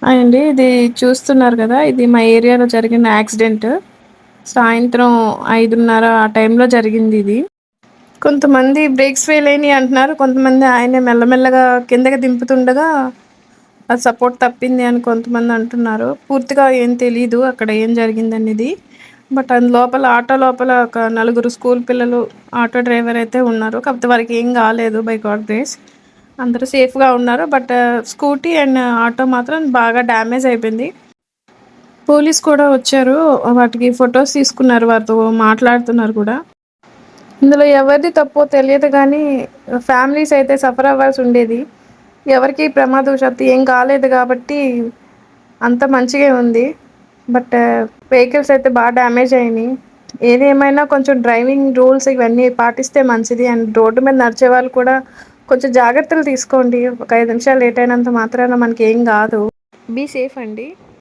అండి ఇది చూస్తున్నారు కదా, ఇది మా ఏరియాలో జరిగిన యాక్సిడెంట్. సాయంత్రం 5:30 ఆ టైంలో జరిగింది ఇది. కొంతమంది బ్రేక్స్ ఫెయిల్ అయినాయి అంటున్నారు. కొంతమంది ఆయనే మెల్లమెల్లగా కిందకి దింపుతుండగా సపోర్ట్ తప్పింది అని కొంతమంది అంటున్నారు. పూర్తిగా ఏం తెలీదు అక్కడ ఏం జరిగిందనేది. బట్ లోపల ఆటో లోపల ఒక నలుగురు స్కూల్ పిల్లలు, ఆటో డ్రైవర్ అయితే ఉన్నారు. కాకపోతే వారికి ఏం కాలేదు బై గాడ్ గ్రేస్. అందరూ సేఫ్గా ఉన్నారు. బట్ స్కూటీ అండ్ ఆటో మాత్రం బాగా డ్యామేజ్ అయిపోయింది. పోలీస్ కూడా వచ్చారు. వాటికి ఫొటోస్ తీసుకున్నారు. వారితో మాట్లాడుతున్నారు కూడా. ఇందులో ఎవరిది తప్పో తెలియదు కానీ ఫ్యామిలీస్ అయితే సఫర్ అవ్వాల్సి ఉండేది. ఎవరికి ప్రమాదవశాత్తు ఏం కాలేదు కాబట్టి అంత మంచిగా ఉంది. బట్ వెహికల్స్ అయితే బాగా డ్యామేజ్ అయినాయి. ఏదేమైనా కొంచెం డ్రైవింగ్ రూల్స్ ఇవన్నీ పాటిస్తే మంచిది. అండ్ రోడ్డు మీద నడిచే వాళ్ళు కూడా కొంచెం జాగ్రత్తలు తీసుకోండి. ఒక 5 నిమిషాలు లేట్ అయినంత మాత్రాన మనకి ఏం కాదు. బీ సేఫ్ అండి.